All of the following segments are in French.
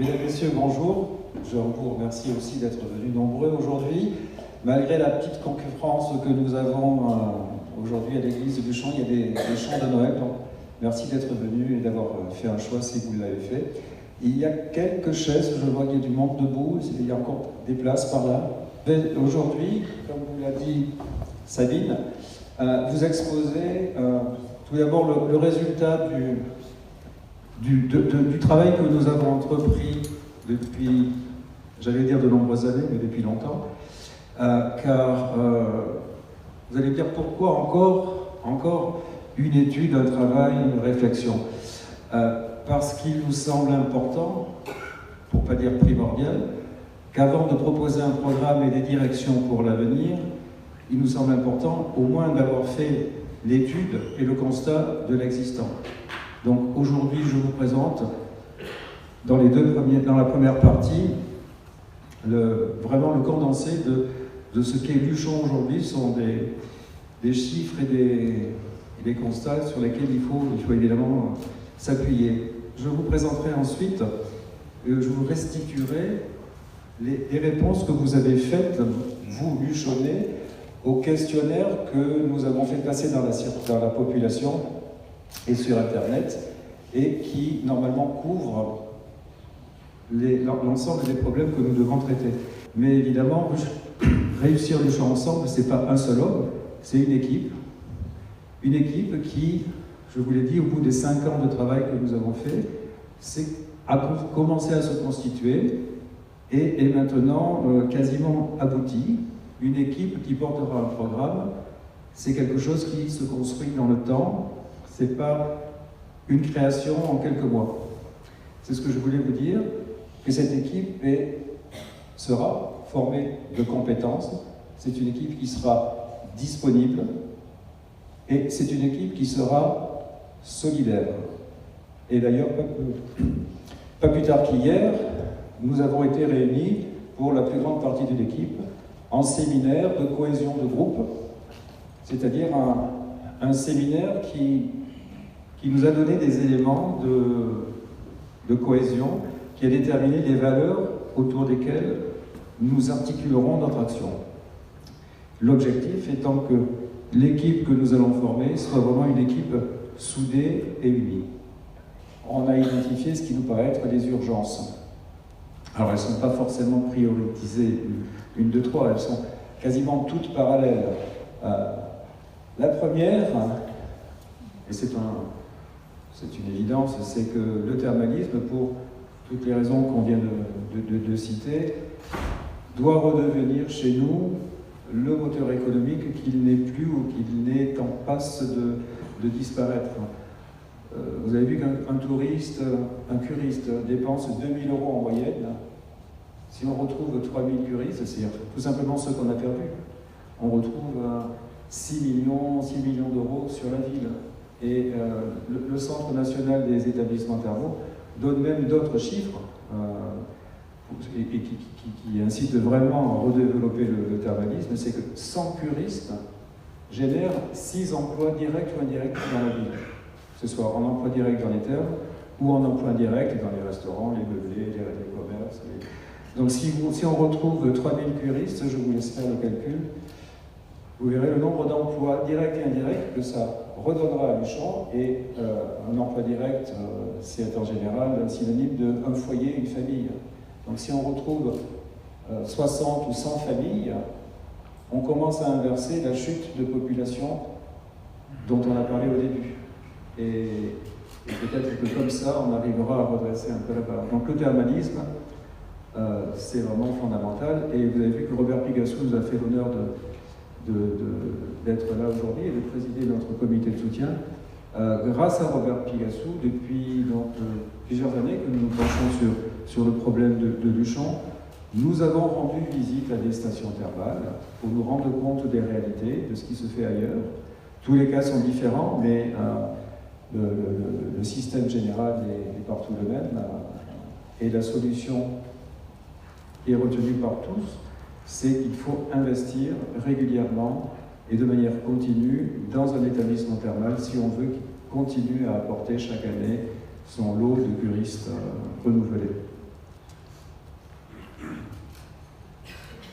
Mesdames, Messieurs, bonjour. Je vous remercie aussi d'être venus nombreux aujourd'hui. Malgré la petite concurrence que nous avons aujourd'hui à l'église du Champ, il y a des chants de Noël. Donc merci d'être venus et d'avoir fait un choix si vous l'avez fait. Il y a quelques chaises, je vois qu'il y a du monde debout, il y a encore des places par là. Aujourd'hui, comme vous l'a dit Sabine, vous exposez tout d'abord le résultat du travail que nous avons entrepris depuis, j'allais dire de nombreuses années, mais depuis longtemps, car vous allez dire pourquoi encore une étude, un travail, une réflexion. Parce qu'il nous semble important, pour ne pas dire primordial, qu'avant de proposer un programme et des directions pour l'avenir, il nous semble important au moins d'avoir fait l'étude et le constat de l'existant. Donc aujourd'hui, je vous présente dans la première partie vraiment le condensé de ce qu'est Luchon aujourd'hui. Ce sont des chiffres et des constats sur lesquels il faut évidemment s'appuyer. Je vous présenterai ensuite, je vous restituerai les réponses que vous avez faites, vous, Luchonnais, au questionnaire que nous avons fait passer dans la population et sur Internet, et qui, normalement, couvre l'ensemble des problèmes que nous devons traiter. Mais évidemment, réussir Luchon ensemble, ce n'est pas un seul homme, c'est une équipe. Une équipe qui, je vous l'ai dit, au bout des 5 ans de travail que nous avons fait, a commencé à se constituer et est maintenant quasiment aboutie. Une équipe qui portera un programme, c'est quelque chose qui se construit dans le temps, ce n'est pas une création en quelques mois. C'est ce que je voulais vous dire, que cette équipe sera formée de compétences, c'est une équipe qui sera disponible, et c'est une équipe qui sera solidaire. Et d'ailleurs, pas plus tard qu'hier, nous avons été réunis pour la plus grande partie de l'équipe en séminaire de cohésion de groupe, c'est-à-dire un séminaire qui nous a donné des éléments de cohésion, qui a déterminé les valeurs autour desquelles nous articulerons notre action. L'objectif étant que l'équipe que nous allons former soit vraiment une équipe soudée et unie. On a identifié ce qui nous paraît être des urgences. Alors elles ne sont pas forcément prioritisées une, deux, trois, elles sont quasiment toutes parallèles. La première, et c'est une évidence, c'est que le thermalisme, pour toutes les raisons qu'on vient de citer, doit redevenir chez nous le moteur économique qu'il n'est plus ou qu'il n'est en passe de disparaître. Vous avez vu qu'un touriste, un curiste dépense 2 000 € en moyenne. Si on retrouve 3 000 curistes, c'est tout simplement ce qu'on a perdu. On retrouve 6 millions d'euros sur la ville. Et le Centre national des établissements thermaux donne même d'autres chiffres et qui incitent vraiment à redévelopper le thermalisme. C'est que 100 curistes génèrent 6 emplois directs ou indirects dans la ville. Que ce soit en emploi direct dans les thermes ou en emploi indirect dans les restaurants, les meublés, les commerces. Donc si on retrouve 3 000 curistes, je vous laisse faire le calcul, vous verrez le nombre d'emplois directs et indirects que ça redonnera à Luchon, et un emploi direct, c'est en général synonyme d'un foyer, une famille. Donc si on retrouve 60 ou 100 familles, on commence à inverser la chute de population dont on a parlé au début. Et peut-être que comme ça, on arrivera à redresser un peu la barre. Donc le thermalisme, c'est vraiment fondamental. Et vous avez vu que Robert Pigassou nous a fait l'honneur d'être là aujourd'hui et de présider notre comité de soutien. Grâce à Robert Pigassou, depuis plusieurs années que nous nous penchons sur le problème de Luchon, nous avons rendu visite à des stations thermales pour nous rendre compte des réalités, de ce qui se fait ailleurs. Tous les cas sont différents, mais le système général est partout le même. Et la solution qui est retenue par tous, c'est qu'il faut investir régulièrement et de manière continue dans un établissement thermal si on veut qu'il continue à apporter chaque année son lot de curistes renouvelés.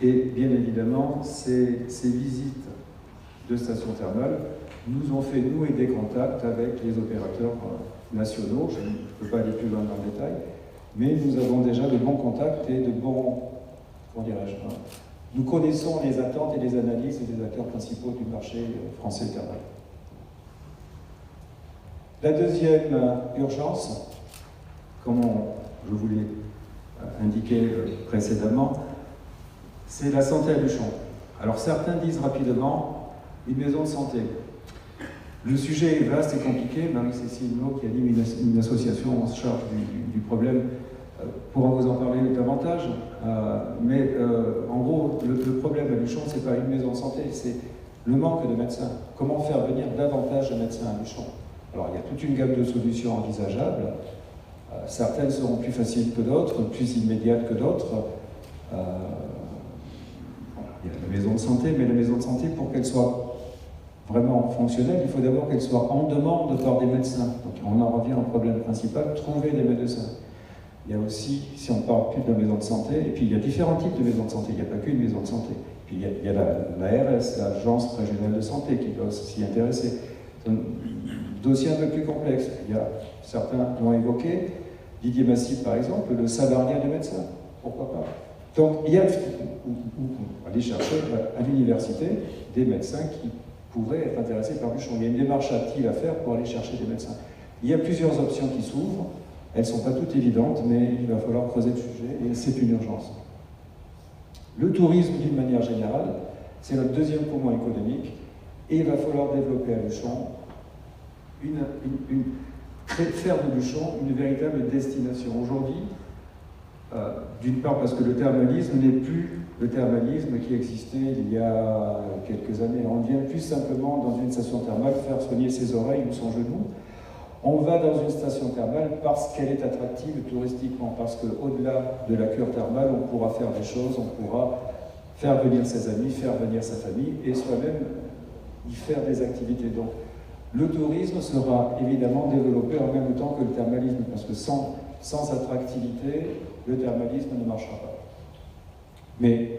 Et bien évidemment, ces visites de stations thermales nous ont fait nouer des contacts avec les opérateurs nationaux. Je ne peux pas aller plus loin dans le détail, mais nous avons déjà de bons contacts et de bons, comment dirais-je, nous connaissons les attentes et les analyses des acteurs principaux du marché français thermal. La deuxième urgence, comme je vous l'ai indiqué précédemment, c'est la santé à Luchon. Alors certains disent rapidement une maison de santé. Le sujet est vaste et compliqué. Marie-Cécile Maud, qui anime une association en charge du problème, pourra vous en parler davantage. Mais en gros, le problème à Luchon, ce n'est pas une maison de santé, c'est le manque de médecins. Comment faire venir davantage de médecins à Luchon? Alors il y a toute une gamme de solutions envisageables. Certaines seront plus faciles que d'autres, plus immédiates que d'autres. Il y a la maison de santé, mais la maison de santé, pour qu'elle soit vraiment fonctionnelle, il faut d'abord qu'elle soit en demande par des médecins. Donc on en revient au problème principal, trouver des médecins. Il y a aussi, si on ne parle plus de la maison de santé, et puis il y a différents types de maisons de santé, il n'y a pas qu'une maison de santé. Puis il y a l'ARS, l'Agence régionale de santé, qui doit s'y intéresser. C'est un dossier un peu plus complexe. Il y a, certains l'ont évoqué, Didier Massy par exemple, le salariat des médecins, pourquoi pas. Donc il y a aller chercher à l'université des médecins qui pourraient être intéressés par Luchon. Il y a une démarche active à faire pour aller chercher des médecins. Il y a plusieurs options qui s'ouvrent, elles ne sont pas toutes évidentes, mais il va falloir creuser le sujet et c'est une urgence. Le tourisme, d'une manière générale, c'est notre deuxième poumon économique et il va falloir développer à Luchon faire de Luchon une véritable destination. Aujourd'hui, d'une part parce que le thermalisme n'est plus le thermalisme qui existait il y a quelques années. On ne vient plus simplement dans une station thermale faire soigner ses oreilles ou son genou. On va dans une station thermale parce qu'elle est attractive touristiquement, parce qu'au-delà de la cure thermale, on pourra faire des choses, on pourra faire venir ses amis, faire venir sa famille et soi-même y faire des activités. Donc le tourisme sera évidemment développé en même temps que le thermalisme, parce que sans attractivité, le thermalisme ne marchera pas. Mais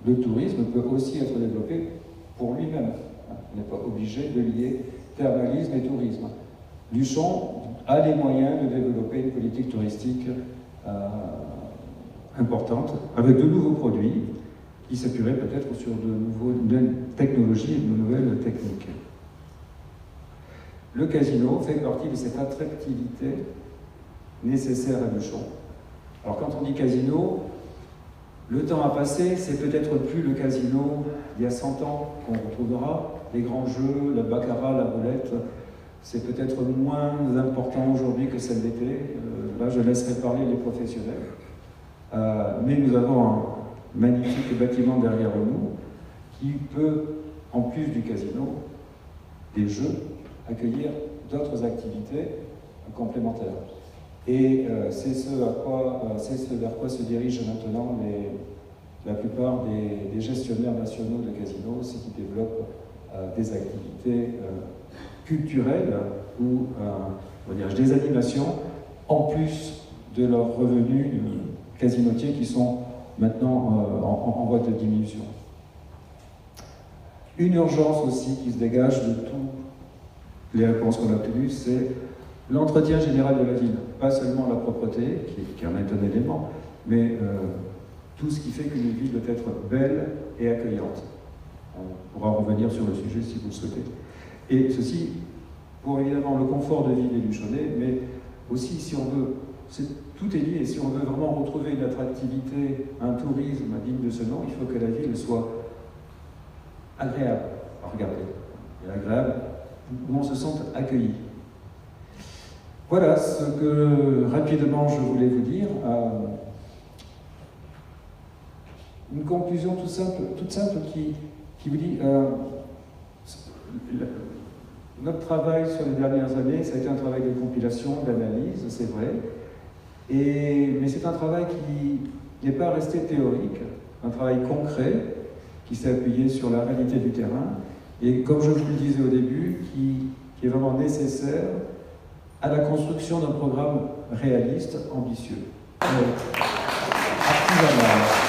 le tourisme peut aussi être développé pour lui-même. On n'est pas obligé de lier thermalisme et tourisme. Luchon a les moyens de développer une politique touristique importante, avec de nouveaux produits, qui s'appuieraient peut-être sur de nouvelles technologies et de nouvelles techniques. Le casino fait partie de cette attractivité nécessaire à Luchon. Alors quand on dit casino, le temps a passé, c'est peut-être plus le casino il y a 100 ans qu'on retrouvera. Les grands jeux, la baccarat, la roulette, c'est peut-être moins important aujourd'hui que ça l'était. Là, je laisserai parler les professionnels. Mais nous avons un magnifique bâtiment derrière nous qui peut, en plus du casino, des jeux, accueillir d'autres activités complémentaires. Et c'est ce vers quoi se dirigent maintenant la plupart des gestionnaires nationaux de casinos, c'est qu'ils développent des activités culturelles ou des animations en plus de leurs revenus casinotiers qui sont maintenant en voie de diminution. Une urgence aussi qui se dégage de toutes les réponses qu'on a obtenues, c'est l'entretien général de la ville. Pas seulement la propreté, qui en est un élément, mais tout ce qui fait qu'une ville doit être belle et accueillante. On pourra revenir sur le sujet si vous le souhaitez. Et ceci pour évidemment le confort de vie des Luchonnais, mais aussi si on veut, tout est lié, si on veut vraiment retrouver une attractivité, un tourisme digne de ce nom, il faut que la ville soit agréable à regarder, et agréable où on se sente accueilli. Voilà ce que rapidement je voulais vous dire. Une conclusion toute simple qui vous dit notre travail sur les dernières années, ça a été un travail de compilation, d'analyse, c'est vrai, mais c'est un travail qui n'est pas resté théorique, un travail concret qui s'est appuyé sur la réalité du terrain et, comme je vous le disais au début, qui est vraiment nécessaire à la construction d'un programme réaliste, ambitieux. Susanna.